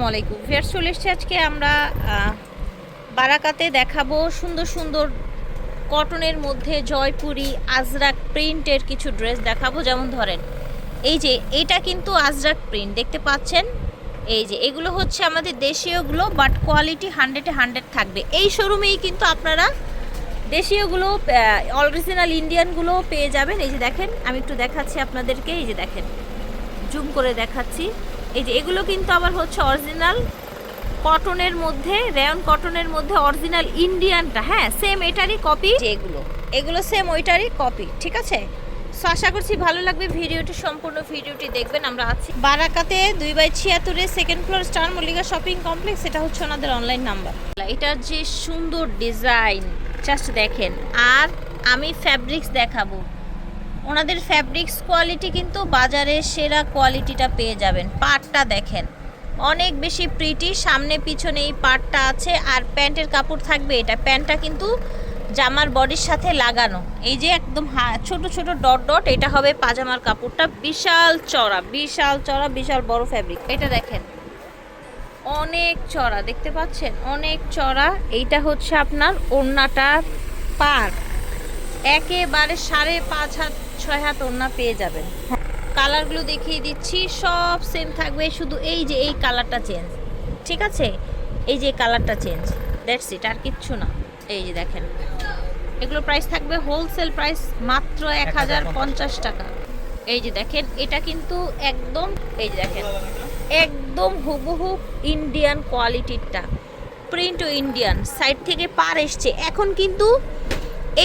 আসসালামু আলাইকুম ভিউয়ার্স, চলে এসেছি আজকে আমরা বারাকাতে দেখাবো সুন্দর সুন্দর কটনের মধ্যে জয়পুরি আজরাক প্রিন্টের কিছু ড্রেস দেখাবো। যেমন ধরেন এই যে এটা কিন্তু আজরাক প্রিন্ট দেখতে পাচ্ছেন। এই যে এগুলো হচ্ছে আমাদের দেশীয়গুলো, বাট কোয়ালিটি 100-100 থাকবে। এই শোরুমেই কিন্তু আপনারা দেশীয়গুলো অরিজিনাল ইন্ডিয়ানগুলো পেয়ে যাবেন। এই যে দেখেন, আমি একটু দেখাচ্ছি আপনাদেরকে। এই যে দেখেন, জুম করে দেখাচ্ছি। এই যে এগুলো কিন্তু আবার হচ্ছে অরিজিনাল কটনের মধ্যে, রেয়ন কটনের মধ্যে অরিজিনাল ইন্ডিয়ানটা, হ্যাঁ সেম এটারই কপি। এগুলো সেম ওইটারই কপি, ঠিক আছে। সো আশা করছি ভালো লাগবে ভিডিওটি, সম্পূর্ণ ভিডিওটি দেখবেন। আমরা আছি বারাকাতে 2/76 second floor, star Mallika shopping complex. এটা হচ্ছে ওনাদের অনলাইন নাম্বার। এটার যে সুন্দর ডিজাইন জাস্ট দেখেন। আর আমি ফ্যাব্রিক্স দেখাবো। ওনাদের ফ্যাব্রিক্স কোয়ালিটি কিন্তু বাজারের সেরা কোয়ালিটিটা পেয়ে যাবেন। পাটটা দেখেন অনেক বেশি প্রিটি, সামনে পিছনে এই পাটটা আছে। আর প্যান্টের কাপড় থাকবে, এটা প্যান্টটা কিন্তু জামার বডির সাথে লাগানো। এই যে একদম ছোট ছোট ডট ডট, এটা হবে পাজামার কাপড়টা। বিশাল চড়া, বিশাল চড়া, বিশাল বড় ফ্যাব্রিক। এটা দেখেন অনেক চড়া, দেখতে পাচ্ছেন অনেক চড়া। এইটা হচ্ছে আপনার ওড়নাটার পার, একেবারে 5.5 হাত 6 হাত ওড়না পেয়ে যাবেন। কালারগুলো দেখিয়ে দিচ্ছি, সব সেম থাকবে, শুধু এই যে এই কালারটা চেঞ্জ, ঠিক আছে। এই যে কালারটা চেঞ্জ, দ্যাটস ইট, আর কিচ্ছু না। এই যে দেখেন, এগুলো প্রাইস থাকবে হোলসেল প্রাইস মাত্র 1050 টাকা। এই যে দেখেন, এটা কিন্তু একদম, এই যে দেখেন একদম হুবহু ইন্ডিয়ান কোয়ালিটিরটা, প্রিন্টও ইন্ডিয়ান, সাইড থেকে পার এসছে। এখন কিন্তু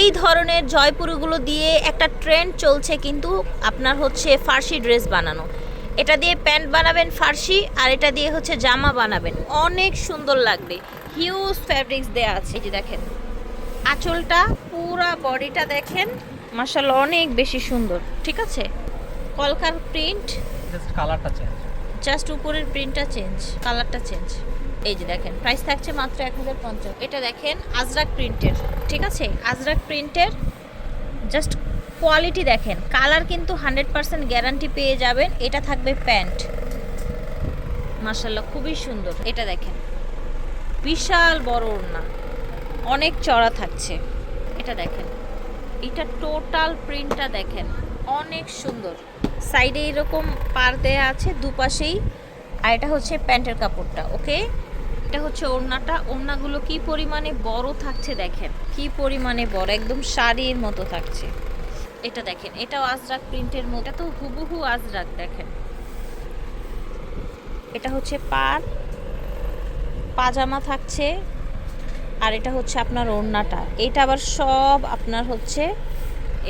এই ধরনের জয়পুরগুলো দিয়ে একটা ট্রেন্ড চলছে, কিন্তু আপনার হচ্ছে ফার্সি ড্রেস বানানো। এটা দিয়ে প্যান্ট বানাবেন ফার্সি, আর এটা দিয়ে হচ্ছে জামা বানাবেন, অনেক সুন্দর লাগবে। হিউজ ফ্যাব্রিক্স দেওয়া আছে। এই যে দেখেন আঁচলটা, পুরা বডিটা দেখেন, মাশাআল্লাহ অনেক বেশি সুন্দর, ঠিক আছে। কলকার প্রিন্ট, জাস্ট কালারটা চেঞ্জ, জাস্ট উপরের প্রিন্টটা চেঞ্জ, কালারটা চেঞ্জ। এই যে দেখেন প্রাইস থাকছে মাত্র 1050। এটা দেখেন আজরাক প্রিন্টের, ঠিক আছে, আজরাক প্রিন্টের। জাস্ট কোয়ালিটি দেখেন, কালার কিন্তু 100% গ্যারান্টি পেয়ে যাবেন। এটা থাকবে প্যান্ট, মাশাআল্লাহ খুবই সুন্দর। এটা দেখেন বিশাল বড় ওড়না, অনেক চড়া থাকছে। এটা দেখেন, এটা টোটাল প্রিন্টটা দেখেন অনেক সুন্দর। সাইডে এরকম পার দেয়া আছে দুপাশেই। আর এটা হচ্ছে প্যান্টের কাপড়টা, ওকে। এটা হচ্ছে ওড়নাটা, ওড়নাগুলো কি পরিমাণে বড় থাকছে দেখেন, কি পরিমাণে বড়, একদম শাড়ির মতো থাকছে। এটা দেখেন, এটাও আজরাক প্রিন্টের মধ্যে, তো হুবহু আজরাক দেখেন। এটা হচ্ছে পাজামা থাকছে, আর এটা হচ্ছে আপনার ওড়নাটা। এটা আবার সব আপনার হচ্ছে,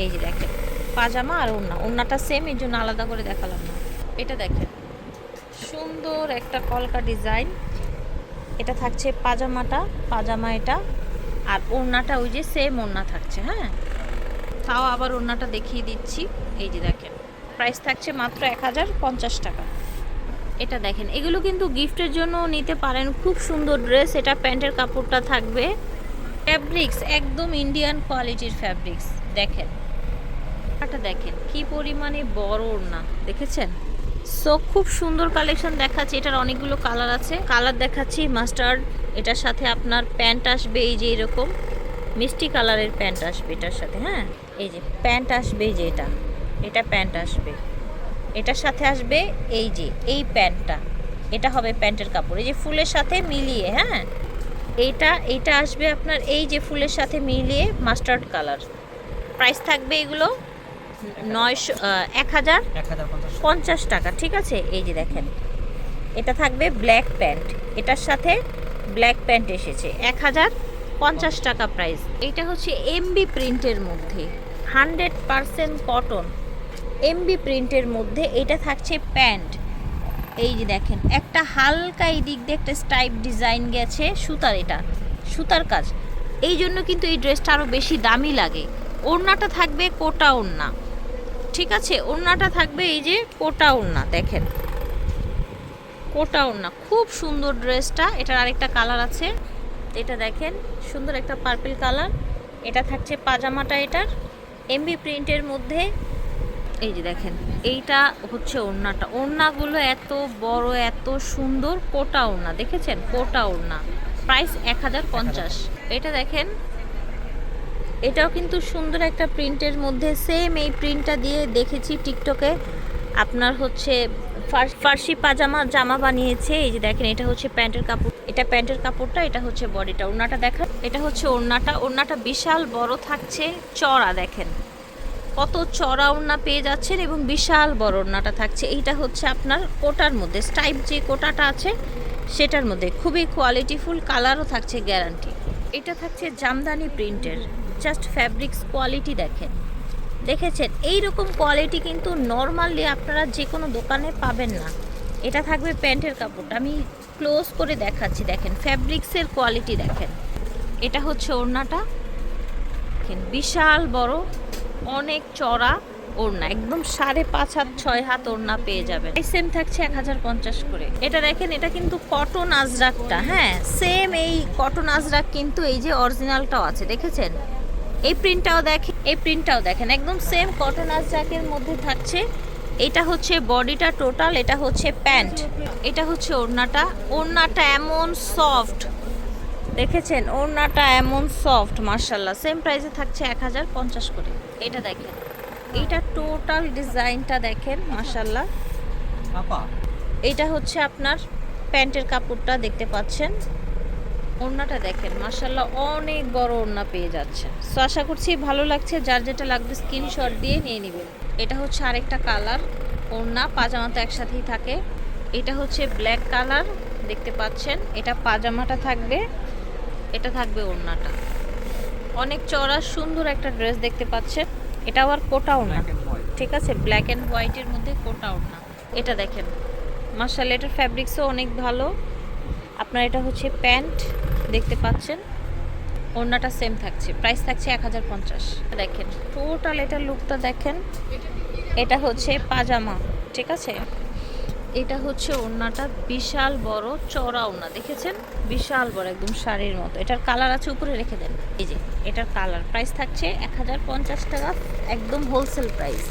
এই যে দেখেন পাজামা আর ওড়নাটা সেম, এই জন্য আলাদা করে দেখালাম না। এটা দেখেন সুন্দর একটা কলকা ডিজাইন। এটা থাকছে পাজামা এটা, আর ওড়নাটা ওই যে সেম ওড়না থাকছে, হ্যাঁ। তাও আবার ওড়নাটা দেখিয়ে দিচ্ছি। এই যে দেখেন প্রাইস থাকছে মাত্র 1050 টাকা। এটা দেখেন, এগুলো কিন্তু গিফটের জন্য নিতে পারেন, খুব সুন্দর ড্রেস। এটা প্যান্টের কাপড়টা থাকবে, ফ্যাব্রিক্স একদম ইন্ডিয়ান কোয়ালিটির ফ্যাব্রিক্স। দেখেন এটা দেখেন কি পরিমাণে বড় ওড়না, দেখেছেন। সো খুব সুন্দর কালেকশন দেখাচ্ছি। এটার অনেকগুলো কালার আছে, কালার দেখাচ্ছি। মাস্টার্ড, এটার সাথে আপনার প্যান্ট আসবে এই যে এরকম মিষ্টি কালারের প্যান্ট আসবে এটার সাথে, হ্যাঁ। এই যে প্যান্ট আসবে, এই যে এটা প্যান্ট আসবে, এটার সাথে আসবে এই যে এই প্যান্টটা, এটা হবে প্যান্টের কাপড়, এই যে ফুলের সাথে মিলিয়ে, হ্যাঁ। এইটা আসবে আপনার এই যে ফুলের সাথে মিলিয়ে মাস্টার্ড কালার। প্রাইস থাকবে এগুলো 1050 টাকা, ঠিক আছে। এই যে দেখেন, এটা থাকবে ব্ল্যাক প্যান্ট, এটার সাথে ব্ল্যাক প্যান্ট এসেছে, 1050 টাকা প্রাইস। এটা হচ্ছে এমবি প্রিন্টের মধ্যে, 100% কটন, এমবি প্রিন্টের মধ্যে। এটা থাকছে প্যান্ট। এই যে দেখেন একটা হালকা এই দিক দিয়ে একটা স্টাইপ ডিজাইন গেছে সুতার, এটা সুতার কাজ, এই জন্য কিন্তু এই ড্রেসটা আরও বেশি দামি লাগে। ওড়নাটা থাকবে কোটা ওড়না, ঠিক আছে। ওড়নাটা থাকবে এই যে কোটা ওড়না, দেখেন কোটা ওড়না, খুব সুন্দর ড্রেসটা। এটার আরেকটা কালার আছে, এটা দেখেন সুন্দর একটা পার্পল কালার। এটা থাকছে পাজামাটা, এটার এমবি প্রিন্টের মধ্যে এই যে দেখেন, এইটা হচ্ছে ওড়নাটা। ওড়নাগুলো এত বড়, এত সুন্দর। কোটা ওড়না দেখেছেন, কোটা ওড়না। প্রাইস 1050। এটা দেখেন, এটাও কিন্তু সুন্দর একটা প্রিন্টের মধ্যে। সেম এই প্রিন্টটা দিয়ে দেখেছি টিকটকে, আপনার হচ্ছে ফার্সি পাজামা জামা বানিয়েছে। এই যে দেখেন, এটা হচ্ছে প্যান্টের কাপড়, এটা প্যান্টের কাপড়টা, এটা হচ্ছে বডিটা। ওড়নাটা দেখেন, এটা হচ্ছে ওড়নাটা। ওড়নাটা বিশাল বড় থাকছে, চড়া দেখেন কত চড়া ওড়না পেয়ে যাচ্ছেন, এবং বিশাল বড় ওড়নাটা থাকছে। এইটা হচ্ছে আপনার কোটার মধ্যে, স্টাইপ যে কোটাটা আছে সেটার মধ্যে, খুবই কোয়ালিটিফুল, কালারও থাকছে গ্যারান্টি। এটা থাকছে জামদানি প্রিন্টের, জাস্ট ফ্যাব্রিক্স কোয়ালিটি দেখেন, দেখেছেন এই রকম কোয়ালিটি কিন্তু নর্মালি আপনারা যে কোনো দোকানে পাবেন না। এটা থাকবে প্যান্টের কাপড়টা, আমি ক্লোজ করে দেখাচ্ছি, দেখেন ফ্যাব্রিক্সের কোয়ালিটি দেখেন। এটা হচ্ছে ওড়নাটা, দেখেন বিশাল বড়, অনেক চড়া ওড়না, একদম 5.5 হাত 6 হাত ওড়না পেয়ে যাবেন। সেম থাকছে 1050 করে। এটা দেখেন, এটা কিন্তু কটন আজরাকটা, হ্যাঁ সেম এই কটন আজরাক, কিন্তু এই যে অরিজিনালটাও আছে দেখেছেন। এই প্রিন্টটাও দেখেন, এই প্রিন্টটাও দেখেন, একদম সেম কটন আজরাকের মধ্যে থাকছে। এটা হচ্ছে বডিটা টোটাল, এটা হচ্ছে প্যান্ট, এটা হচ্ছে ওড়নাটা। ওড়নাটা এমন সফট দেখেছেন, ওড়নাটা এমন সফট, মার্শাল্লাহ। সেম প্রাইসে থাকছে 1050 করে। এটা দেখেন, এইটা টোটাল ডিজাইনটা দেখেন, মার্শাল্লাহ। এটা হচ্ছে আপনার প্যান্টের কাপড়টা দেখতে পাচ্ছেন, ওড়নাটা দেখেন, মার্শাল্লাহ অনেক বড় ওড়না পেয়ে যাচ্ছে। সো আশা করছি ভালো লাগছে, যার যেটা লাগবে স্ক্রিনশট দিয়ে নিয়ে নেবেন। এটা হচ্ছে আরেকটা কালার ওড়না, পাজামা তো একসাথেই থাকে। এটা হচ্ছে ব্ল্যাক কালার দেখতে পাচ্ছেন, এটা পাজামাটা থাকবে, এটা থাকবে ওড়নাটা। অনেক চড়া সুন্দর একটা ড্রেস দেখতে পাচ্ছেন। এটা আবার কোটা ওড়না, ঠিক আছে, ব্ল্যাক অ্যান্ড হোয়াইটের মধ্যে কোটা ওড়না। এটা দেখেন, মার্শাল্লাহ এটার ফ্যাব্রিক্সও অনেক ভালো। আপনার এটা হচ্ছে প্যান্ট দেখতে পাচ্ছেন, ওড়নাটা সেম থাকছে, প্রাইস থাকছে 1050। দেখেন টোটাল এটার লুকটা দেখেন, এটা হচ্ছে পাজামা, ঠিক আছে। এটা হচ্ছে ওড়নাটা, বিশাল বড় চড়া ওড়না দেখেছেন, বিশাল বড় একদম শাড়ির মতো। এটার কালার আছে, উপরে রেখে দেন, এই যে এটার কালার। প্রাইস থাকছে 1050 টাকা, একদম হোলসেল প্রাইস।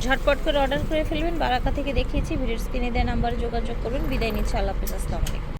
ঝটপট করে অর্ডার করে ফেলবেন। বারাকা থেকে দেখিয়েছি, ভিডিওর স্ক্রিনে দেওয়া নাম্বারে যোগাযোগ করবেন। বিদায় নিচ্ছে, আল্লাহ হাফেজ, আসসালামু আলাইকুম।